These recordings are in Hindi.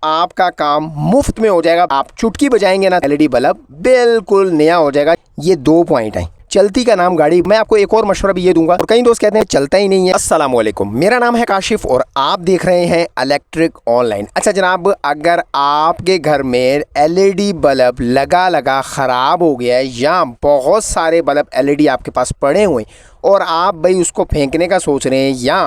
आपका काम मुफ्त में हो जाएगा। आप चुटकी बजाएंगे ना, एलईडी बल्ब बिल्कुल नया हो जाएगा। ये 2 पॉइंट हैं। चलती का नाम गाड़ी। मैं आपको एक और मशवरा भी ये दूंगा, और कई दोस्त कहते हैं चलता ही नहीं है। अस्सलाम वालेकुम, मेरा नाम है काशिफ और आप देख रहे हैं इलेक्ट्रिक ऑनलाइन। अच्छा जनाब, अगर आपके घर में एलईडी बल्ब लगा ख़राब हो गया है या बहुत सारे बल्ब एलईडी आपके पास पड़े हुए और आप भाई उसको फेंकने का सोच रहे हैं या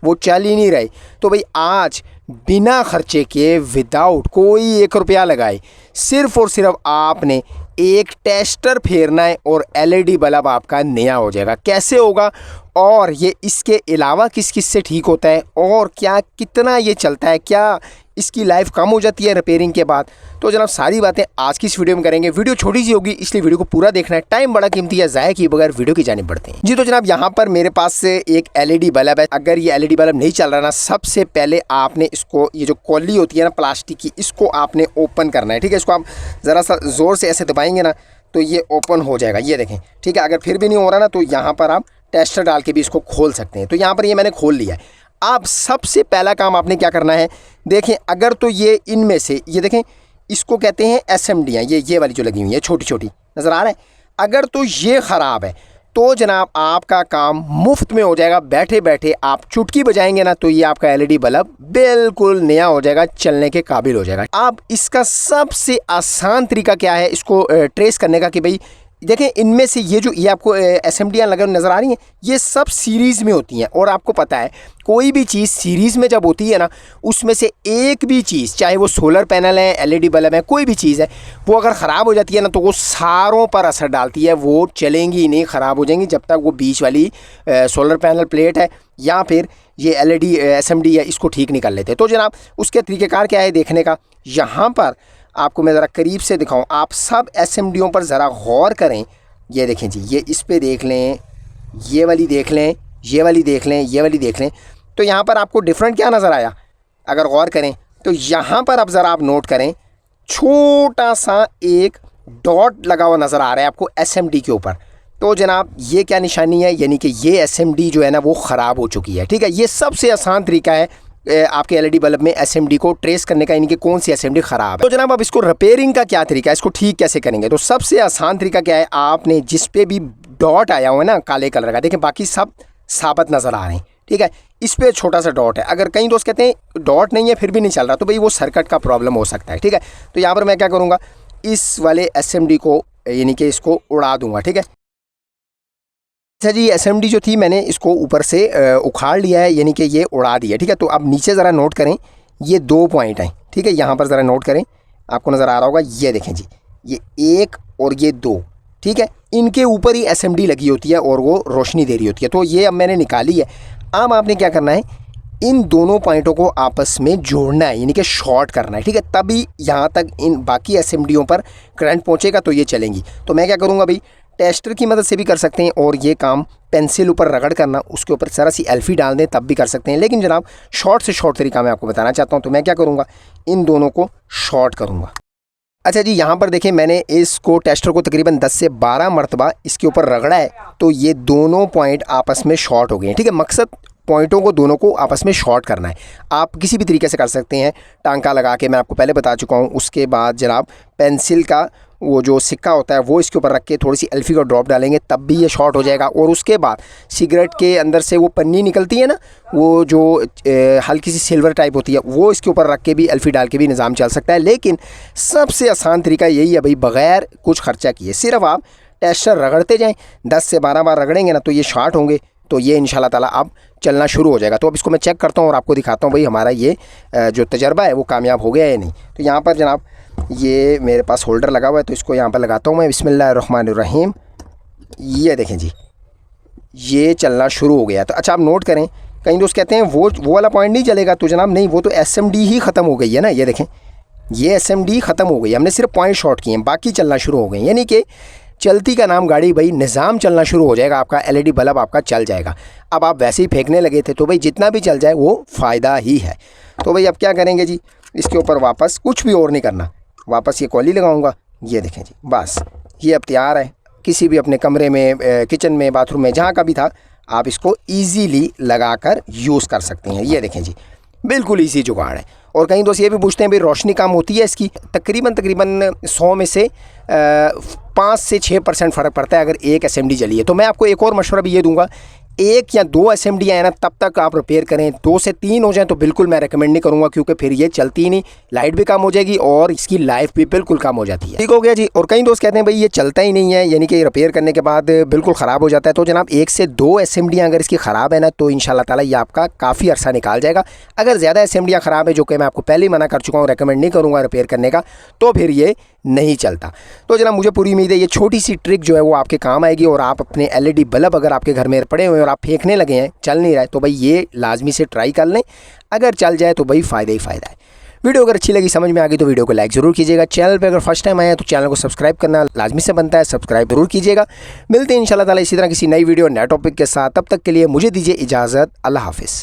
वो चल ही नहीं रहे, तो भाई आज बिना खर्चे के विदाउट कोई 1 रुपया लगाए सिर्फ़ और सिर्फ आपने एक टेस्टर फेरना है और एलईडी बल्ब आपका नया हो जाएगा। कैसे होगा और ये इसके अलावा किस किस से ठीक होता है और क्या कितना ये चलता है, क्या इसकी लाइफ कम हो जाती है रिपेयरिंग के बाद, तो जनाब सारी बातें आज की इस वीडियो में करेंगे। वीडियो छोटी सी होगी इसलिए वीडियो को पूरा देखना है। टाइम बड़ा कीमती है, ज़ाया किए बगैर वीडियो की जानिब बढ़ते हैं जी। तो जनाब यहाँ पर मेरे पास से एक एलईडी बल्ब है। अगर ये एलईडी बल्ब नहीं चल रहा ना, सबसे पहले आपने इसको, ये जो कॉली होती है ना प्लास्टिक की, इसको आपने ओपन करना है। ठीक है, इसको आप ज़रा सा ज़ोर से ऐसे दबाएंगे ना तो ये ओपन हो जाएगा, ये देखें। ठीक है, अगर फिर भी नहीं हो रहा ना तो यहाँ पर आप टेस्टर डाल के भी इसको खोल सकते हैं। तो यहाँ पर ये मैंने खोल लिया है। अब सबसे पहला काम आपने क्या करना है, देखें अगर तो ये इनमें से, ये देखें इसको कहते हैं एसएमडियाँ, ये वाली जो लगी हुई है छोटी छोटी, नज़र आ रहा है। अगर तो ये ख़राब है तो जनाब आपका काम मुफ्त में हो जाएगा। बैठे बैठे आप चुटकी बजाएंगे ना तो ये आपका एलईडी बल्ब बिल्कुल नया हो जाएगा, चलने के काबिल हो जाएगा। अब इसका सबसे आसान तरीका क्या है इसको ट्रेस करने का, कि भाई देखें इनमें से ये आपको एसएमडियाँ लगे नज़र आ रही हैं, ये सब सीरीज़ में होती हैं। और आपको पता है कोई भी चीज़ सीरीज़ में जब होती है ना, उसमें से एक भी चीज़, चाहे वो सोलर पैनल है, एलईडी बल्ब है, कोई भी चीज़ है, वो अगर ख़राब हो जाती है ना तो वो सारों पर असर डालती है। वो चलेंगी नहीं, ख़राब हो जाएंगी जब तक वो बीच वाली सोलर पैनल प्लेट है या फिर ये एलईडी एसएमडी है, इसको ठीक नहीं कर लेते। तो जनाब उसके तरीक़ेकार क्या है देखने का, यहाँ पर आपको मैं ज़रा करीब से दिखाऊं। आप सब एसएमडीओं पर ज़रा गौर करें। ये देखें जी, ये इस पे देख लें, ये वाली देख लें, ये वाली देख लें, ये वाली देख लें। तो यहाँ पर आपको डिफरेंट क्या नज़र आया अगर गौर करें तो यहाँ पर अब ज़रा आप नोट करें, छोटा सा एक डॉट लगा हुआ नज़र आ रहा है आपको एसएमडी के ऊपर। तो जनाब ये क्या निशानी है, यानी कि ये एसएमडी जो है ना वो ख़राब हो चुकी है। ठीक है, ये सबसे आसान तरीका है आपके एलईडी बल्ब में एसएमडी को ट्रेस करने का, यानी कि कौन सी एसएमडी ख़राब है। तो जनाब अब इसको रिपेयरिंग का क्या तरीका है, इसको ठीक कैसे करेंगे, तो सबसे आसान तरीका क्या है, आपने जिस पे भी डॉट आया हुआ है ना काले कलर का, देखें बाकी सब साबित नज़र आ रहे हैं। ठीक है, इस पर छोटा सा डॉट है। अगर कई दोस्त कहते हैं डॉट नहीं है फिर भी नहीं चल रहा, तो भाई वो सर्किट का प्रॉब्लम हो सकता है। ठीक है, तो यहाँ पर मैं क्या करूँगा, इस वाले एसएमडी को यानी कि इसको उड़ा दूँगा। ठीक है, अच्छा जी, एसएमडी जो थी मैंने इसको ऊपर से उखाड़ लिया है, यानी कि ये उड़ा दिया। ठीक है, तो अब नीचे ज़रा नोट करें, ये 2 पॉइंट हैं। ठीक है, यहाँ पर ज़रा नोट करें, आपको नज़र आ रहा होगा, ये देखें जी, ये 1 और ये 2। ठीक है, इनके ऊपर ही एसएमडी लगी होती है और वो रोशनी दे रही होती है। तो ये अब मैंने निकाली है। अब आपने क्या करना है, इन दोनों पॉइंटों को आपस में जोड़ना है, यानी कि शॉर्ट करना है। ठीक है, तभी यहाँ तक इन बाकी एसएमडीओं पर करंट पहुँचेगा तो ये चलेंगी। तो मैं क्या करूँगा भाई, टेस्टर की मदद से भी कर सकते हैं और ये काम पेंसिल ऊपर रगड़ करना, उसके ऊपर ज़रा सी एल्फी डाल दें तब भी कर सकते हैं। लेकिन जनाब शॉर्ट से शॉर्ट तरीका मैं आपको बताना चाहता हूँ। तो मैं क्या करूँगा, इन दोनों को शॉर्ट करूँगा। अच्छा जी, यहाँ पर देखें मैंने इसको टेस्टर को तकरीबन 10 से 12 मरतबा इसके ऊपर रगड़ा है, तो ये दोनों पॉइंट आपस में शॉर्ट हो गए हैं। ठीक है, मकसद पॉइंटों को दोनों को आपस में शॉर्ट करना है। आप किसी भी तरीके से कर सकते हैं, टांका लगा के, मैं आपको पहले बता चुका हूँ। उसके बाद जनाब पेंसिल का वो जो सिक्का होता है वो इसके ऊपर रख के थोड़ी सी एल्फी का ड्रॉप डालेंगे तब भी ये शॉर्ट हो जाएगा। और उसके बाद सिगरेट के अंदर से वो पन्नी निकलती है ना, वो जो हल्की सी सिल्वर टाइप होती है, वो इसके ऊपर रख के भी एल्फी डाल के भी निज़ाम चल सकता है। लेकिन सबसे आसान तरीका यही है भाई, बग़ैर कुछ खर्चा किए सिर्फ आप टेस्टर रगड़ते जाएँ। 10 से 12 बार रगड़ेंगे ना तो ये शॉर्ट होंगे, तो ये इंशाल्लाह ताला अब चलना शुरू हो जाएगा। तो अब इसको मैं चेक करता हूँ और आपको दिखाता हूँ भाई हमारा ये जो तजर्बा है वो कामयाब हो गया है या नहीं। तो यहाँ पर जनाब ये मेरे पास होल्डर लगा हुआ है, तो इसको यहाँ पर लगाता हूँ मैं। बिस्मिल्लाहिर्रहमानिर्रहीम। ये देखें जी, ये चलना शुरू हो गया। तो अच्छा आप नोट करें, कई दोस्त कहते हैं वो वाला पॉइंट नहीं चलेगा, तो जनाब नहीं, वो तो एसएमडी ही ख़त्म हो गई है ना। ये देखें, ये एसएमडी ख़त्म हो गई, हमने सिर्फ पॉइंट शॉर्ट किए हैं, बाकी चलना शुरू हो गए। यानी कि चलती का नाम गाड़ी भाई, निज़ाम चलना शुरू हो जाएगा, आपका एलईडी बल्ब आपका चल जाएगा। अब आप वैसे ही फेंकने लगे थे तो भाई जितना भी चल जाए वो फ़ायदा ही है। तो भाई अब क्या करेंगे जी, इसके ऊपर वापस कुछ भी और नहीं करना, वापस ये कॉली लगाऊंगा। ये देखें जी, बस ये अब तैयार है। किसी भी अपने कमरे में, किचन में, बाथरूम में, जहाँ का भी था, आप इसको ईज़िली लगाकर यूज़ कर सकते हैं। ये देखें जी, बिल्कुल ईजी जुगाड़ है। और कई दोस्त ये भी पूछते हैं भाई रोशनी कम होती है इसकी? तकरीबन 100 में से 5 से 6% फ़र्क पड़ता है अगर एक SMD जली है। तो मैं आपको एक और मशवरा भी ये दूंगा, 1 या 2 SMD है ना तब तक आप रिपेयर करें। 2 से 3 हो जाए तो बिल्कुल मैं रेकमेंड नहीं करूँगा, क्योंकि फिर ये चलती ही नहीं, लाइट भी कम हो जाएगी और इसकी लाइफ भी बिल्कुल कम हो जाती है। ठीक हो गया जी। और कई दोस्त कहते हैं भाई ये चलता ही नहीं है, यानी कि रिपेयर करने के बाद बिल्कुल ख़राब हो जाता है। तो जनाब 1 से 2 SMD अगर इसकी ख़राब है ना तो इंशाल्लाह ताला ये आपका काफ़ी अर्सा निकाल जाएगा। अगर ज़्यादा SMD ख़राब है, जो कि मैं आपको पहले ही मना कर चुका हूँ, रेकमेंड नहीं करूँगा रिपेयर करने का, तो फिर ये नहीं चलता। तो जनाब मुझे पूरी उम्मीद है ये छोटी सी ट्रिक जो है वो आपके काम आएगी और आप अपने LED बल्ब अगर आपके घर में पड़े हुए हैं और आप फेंकने लगे हैं, चल नहीं रहा है, तो भाई ये लाजमी से ट्राई कर लें। अगर चल जाए तो भाई फ़ायदा ही फ़ायदा है। वीडियो अगर अच्छी लगी, समझ में आ गई, तो वीडियो को लाइक ज़रूर कीजिएगा। चैनल पे अगर फर्स्ट टाइम आया तो चैनल को सब्सक्राइब करना लाजमी से बनता है, सब्सक्राइब जरूर कीजिएगा। मिलते हैं इंशाल्लाह ताला इसी तरह किसी नई वीडियो नए टॉपिक के साथ। तब तक के लिए मुझे दीजिए इजाज़त। अल्लाह हाफिज़।